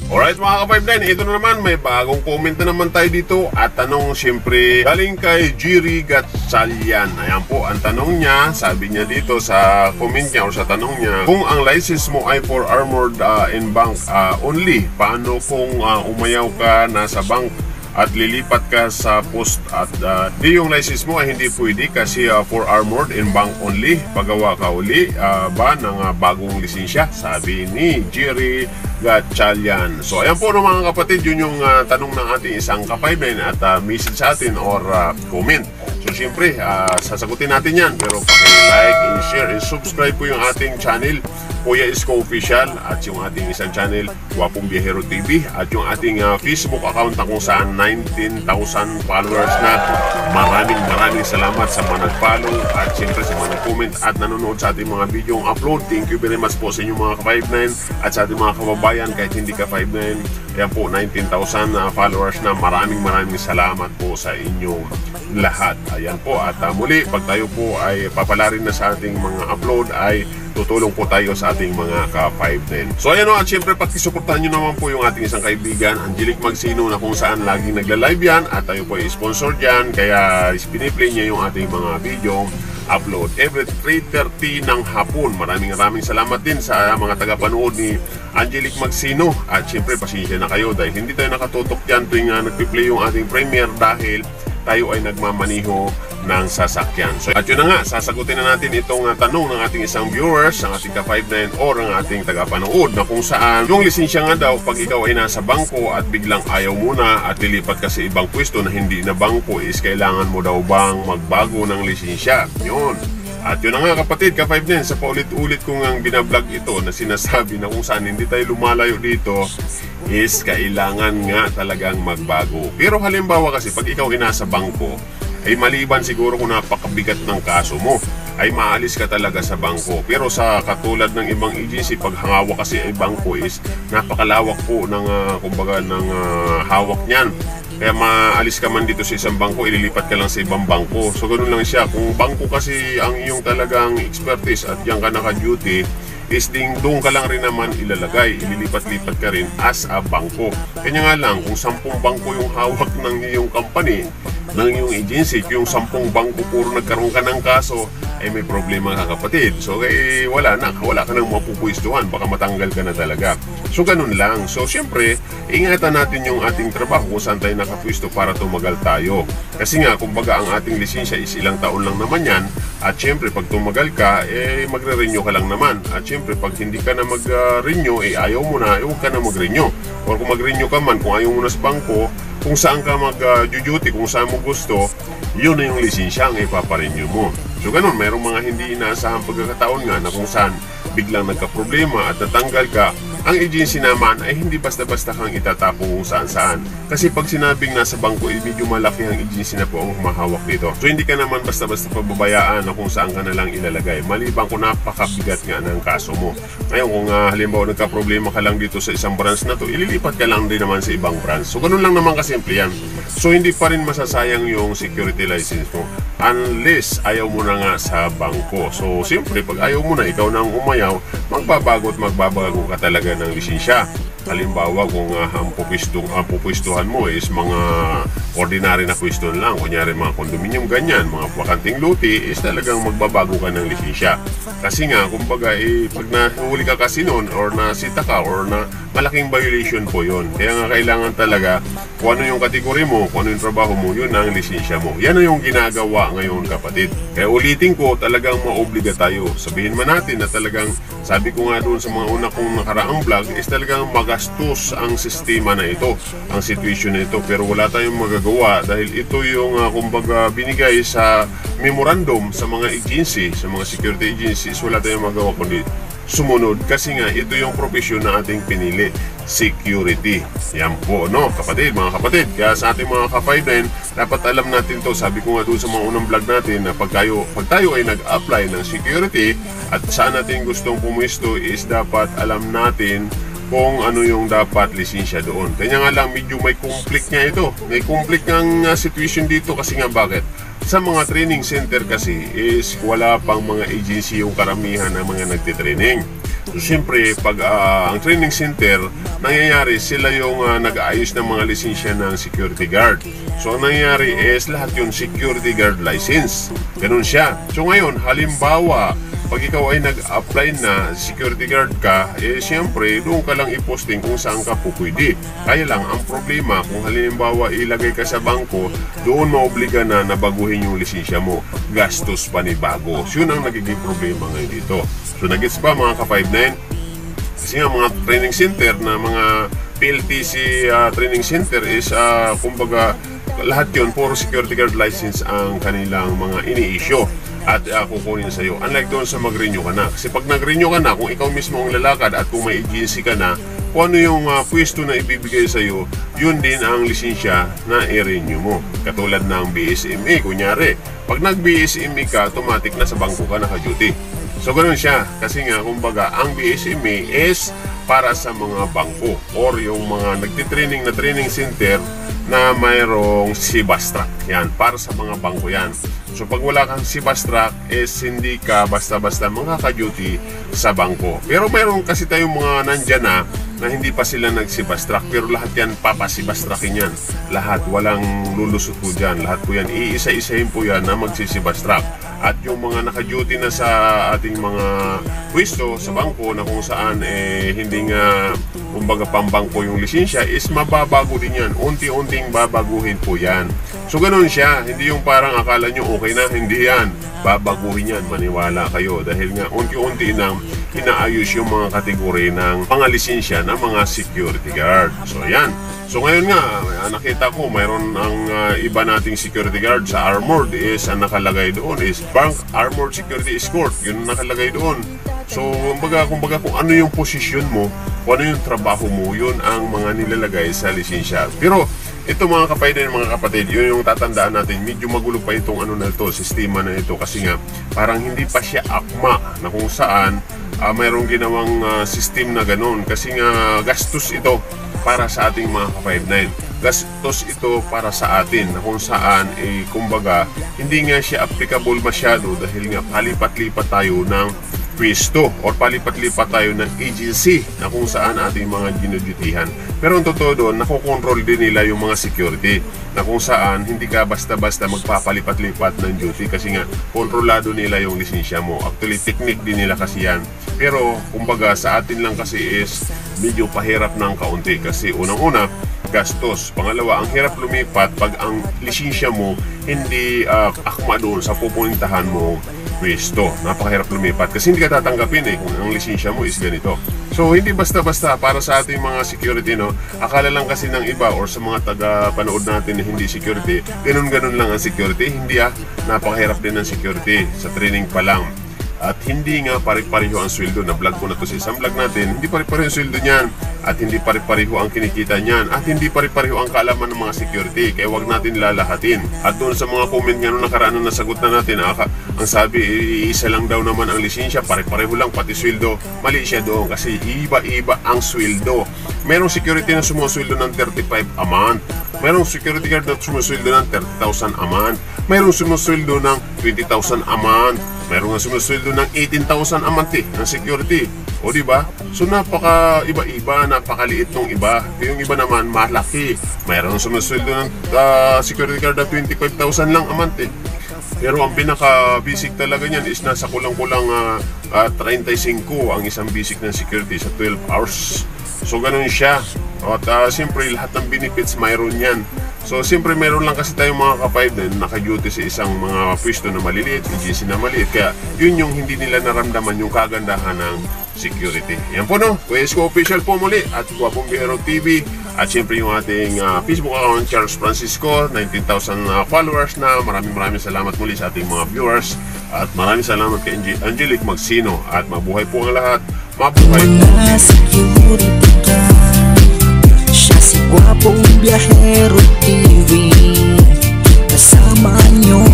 Alright mga ka-5-9, ito na naman, may bagong comment na naman tayo dito. At tanong siyempre galing kay Jiri Gatchalian. Ayan po, ang tanong niya, sabi niya dito sa comment niya o sa tanong niya, kung ang license mo ay for armored and bank only, paano kung umayaw ka nasa bank at lilipat ka sa post at di yung license mo ay hindi pwede kasi for armored and bank only, pagawa ka uli ba ng bagong lisensya, sabi ni Jerry Gatchalian. So ayan po no, mga kapatid, yun yung tanong ng ating isang ka-5-9 at message sa atin or comment. So siyempre sasagutin natin yan, pero paki-like and share and subscribe po yung ating channel Kuya Isko Official at yung ating isang channel Wapong Biyahero TV at yung ating Facebook account na kung saan 19,000 followers na. Maraming salamat sa mga nag-follow at siyempre sa mga nag-comment at nanonood sa ating mga video upload. Thank you very much po sa inyong mga ka-5-9 at sa ating mga kababayan kahit hindi ka 5-9. Ayan po, 19,000 followers na. Maraming salamat po sa inyong lahat. Ayan po, at muli pag tayo po ay papalarin na sa ating mga upload ay tutulong po tayo sa ating mga ka-5-9. So ayan o, at syempre pakisuportahan nyo naman po yung ating isang kaibigan Angelic Magsino na kung saan laging nagla-live yan at tayo po ay sponsor dyan, kaya piniplay niya yung ating mga video upload every 3:30 ng hapon. Maraming salamat din sa mga tagapanood ni Angelic Magsino at syempre pasensya na kayo dahil hindi tayo nakatutok dyan tuwing nagpi-play yung ating premiere dahil tayo ay nagmamaniho ng sasakyan. So at yun na nga, sasagutin na natin itong tanong ng ating isang viewers, ang ating ka-5-9 or ang ating tagapanood na kung saan yung lisensya nga daw pag ikaw ay nasa bangko at biglang ayaw mo na at lilipat ka sa ibang pwesto na hindi na bangko is kailangan mo daw bang magbago ng lisensya. Yun. At yun na nga kapatid, ka-5-9, sa paulit-ulit kong ang binablog ito na sinasabi na kung saan hindi tayo lumalayo dito is kailangan nga talagang magbago. Pero halimbawa kasi pag ikaw ay nasa bangko, ay maliban siguro kung napakabigat ng kaso mo, ay maalis ka talaga sa bangko. Pero sa katulad ng ibang agency, pag hangawa kasi ay bangko is napakalawak po ng kumbaga ng hawak niyan. Kaya maalis ka man dito sa isang bangko, ililipat ka lang sa ibang bangko. So ganoon lang siya. Kung bangko kasi ang iyong talagang expertise at diyan ka naka-duty, is doon ka lang rin naman ilalagay, ililipat-lipat ka rin as a bangko. Kanya nga lang, kung 10 bangko yung hawak ng iyong company, ng iyong agency, yung 10 bangko puro nagkaroon ka ng kaso, ay may problema ka kapatid. So wala ka nang mapupwistuhan, baka matanggal ka na talaga. So ganun lang. So syempre, ingatan natin yung ating trabaho kung saan tayo nakapwisto para tumagal tayo. Kasi nga, kumbaga ang ating lisensya is ilang taon lang naman yan. At syempre, pag tumagal ka, magre-renew ka lang naman. At syempre, pag hindi ka na mag-renew, ayaw mo na, huwag ka na mag-renew. Or kung mag-renew ka man, kung ayaw mo na sa bangko, kung saan ka mag-duty, kung saan mo gusto, yun na yung lisensya ang ipaparenew mo. So ganun, mayroong mga hindi inaasahang pagkakataon nga na kung saan biglang nagka-problema at natanggal ka, ang agency naman ay hindi basta-basta kang itatapong kung saan-saan. Kasi pag sinabing nasa bangko, medyo malaki ang agency na po ang humahawak dito. So hindi ka naman basta-basta pababayaan na kung saan ka na lang ilalagay. Maliban kung napakabigat nga ng kaso mo. Ngayon kung halimbawa nagka-problema ka lang dito sa isang branch na to, ililipat ka lang din naman sa ibang branch. So ganun lang naman kasimple yan. So hindi pa rin masasayang yung security license mo unless ayaw mo na nga sa bangko. So siyempre pag ayaw mo na, ikaw nang umayaw, magbabago ka talaga ng lisensya. Halimbawa kung ang pupwistuhan mo is mga ordinary na pwesto lang, kunyari mga condominium ganyan, mga bakanting luti, is talagang magbabago ka ng lisensya. Kasi nga, kumbaga, pag nahuli ka kasi noon or nasita ka or na malaking violation po yon. Kaya nga kailangan talaga kung ano yung kategory mo, kung ano yung trabaho mo, yun ang lisensya mo. Yan na yung ginagawa ngayon kapatid. Kaya ulitin ko, talagang maobliga tayo. Sabihin man natin na talagang, sabi ko nga doon sa mga una kong nakaraang vlog, is talagang magastos ang sistema na ito, ang situation na ito. Pero wala tayong magagawa dahil ito yung kumbaga binigay sa memorandum sa mga agency, sa mga security agencies. Wala tayong magawa kundi sumunod kasi nga ito yung profesyon na ating pinili, security. Yan po, no, kapatid, mga kapatid. Kaya sa ating mga ka-5-9, dapat alam natin to. Sabi ko nga doon sa mga unang vlog natin na pag tayo ay nag-apply ng security at saan natin gustong pumisto is dapat alam natin kung ano yung dapat lisensya doon. Kanya nga lang medyo may conflict nga ito. May conflict ng situation dito kasi nga bakit? Sa mga training center kasi is wala pang mga agency yung karamihan ng mga nagtitraining. So siyempre, pag ang training center, nangyayari sila yung nag-aayos ng mga lisensya ng security guard. So ang nangyayari is lahat yung security guard license. Ganun siya. So ngayon, halimbawa, pag ikaw ay nag-apply na security guard ka, siyempre, doon ka lang i-posting kung saan ka po pwede. Kaya lang, ang problema, kung halimbawa ilagay ka sa bangko, doon maobliga na baguhin yung lisensya mo. Gastos pa ni bago. So yun ang nagiging problema ngayon dito. So nag-gets ba mga ka-5-9? Kasi nga mga training center na mga PLTC training center is kumbaga lahat yun, puro security guard license ang kanilang mga ini-issue at kukunin sa iyo. Unlike doon sa mag-renew ka na. Kasi pag nag-renew ka na, kung ikaw mismo ang lalakad at kung may agency ka na, kung ano yung pwesto na ibibigay sa iyo, yun din ang lisensya na i-renew mo. Katulad ng BSMA, kunyari. Pag nag-BSMA ka, automatic na sa bangko ka naka-duty. So ganoon siya. Kasi nga, kumbaga, ang BSMA is para sa mga bangko or yung mga nagtitraining na training center na mayroong SIBAS-TRAC. Yan, para sa mga bangko yan. So pag wala kang SIBAS-TRAC is hindi ka basta-basta makaka-duty sa bangko. Pero mayroon kasi tayong mga nandyan na hindi pa sila nag-SIBAS-TRAC, pero lahat yan papasibas-trackin yan. Lahat, walang lulusot po dyan. Lahat po yan, iisa-isahin po yan na magsisibas-track. At yung mga naka-duty na sa ating mga pwesto sa bangko na kung saan hindi nga kumbaga pambangko yung lisensya is mababago din yan. Unti-unting babaguhin po yan. So ganoon siya, hindi yung parang akala nyo okay na, hindi yan. Babaguhin yan, maniwala kayo. Dahil nga unti-unti nang inaayos yung mga kategori ng mga lisensya ng mga security guard. So yan. So ngayon nga, nakita ko mayroon ang iba nating security guard sa Armored is ang nakalagay doon is Bank Armored Security Escort. Yun ang nakalagay doon. So kumbaga kung ano yung posisyon mo, kung ano yung trabaho mo, yun ang mga nilalagay sa lisensya. Pero ito mga kapatid, mga kapatid, yun yung tatandaan natin. Medyo magulo pa itong ano na ito, sistema na ito. Kasi nga, parang hindi pa siya akma na kung saan mayroong ginawang system na ganun. Kasi nga, gastos ito para sa ating mga ka-5-9. Gastos ito para sa atin na kung saan, kumbaga, hindi nga siya applicable masyado dahil nga palipat-lipat tayo ng pwesto or palipat-lipat tayo ng agency na kung saan ating mga ginudutihan. Pero ang totoo doon, nakokontrol din nila yung mga security na kung saan hindi ka basta-basta magpapalipat-lipat ng duty kasi nga kontrolado nila yung lisensya mo. Actually, technique din nila kasi yan. Pero kumbaga sa atin lang kasi is medyo pahirap ng kaunti kasi unang-una, gastos. Pangalawa, ang hirap lumipat pag ang lisensya mo hindi akma doon sa pupuntahan mo pwesto. Napakahirap lumipat kasi hindi ka tatanggapin kung ang lisensya mo is ganito. So hindi basta-basta para sa ating mga security, no? Akala lang kasi ng iba or sa mga taga-panood natin na hindi security, ganun-ganun lang ang security. Hindi napakahirap din ang security sa training pa lang. At hindi nga pare-pareho ang sweldo. Na vlog ko na to sa isang vlog natin. Hindi pare-pareho ang sweldo niyan. At hindi pare-pareho ang kinikita niyan. At hindi pare-pareho ang kaalaman ng mga security. Kaya wag natin lalahatin. At doon sa mga comment nga nung nakaraan na nasagot na natin, ang sabi, isa lang daw naman ang lisensya. Pare-pareho lang pati sweldo. Mali siya doon kasi iba-iba ang sweldo. Merong security na sumusweldo ng 35 a month. Merong security guard na sumusweldo ng 30,000 a month. Merong sumusweldo ng 20,000 a month. Merong nga sumusweldo ng 18,000 a month ng security. O diba? So napaka iba-iba, napakaliit ng iba. Yung iba naman malaki. Merong sumusweldo ng security guard na 25,000 lang a month Pero ang pinaka-basic talaga niyan is nasa kulang-kulang 35 ang isang basic ng security sa 12 hours. So ganun siya. At siyempre lahat ng benefits mayroon yan. So siyempre meron lang kasi tayong mga ka-5 na naka-duty sa isang mga pwesto na maliliit, agency na maliit. Kaya yun yung hindi nila naramdaman yung kagandahan ng security. Yan po no, Kuya Isko Official po muli at Guwapong Biyahero TV. At siyempre yung ating Facebook account, Charles Francisco, 19,000 followers na. Maraming salamat muli sa ating mga viewers. At maraming salamat kay Angelic Magsino. At mabuhay po ang lahat. Mabuhay po. Siya si Guwapong Biyahero TV, kasama nyo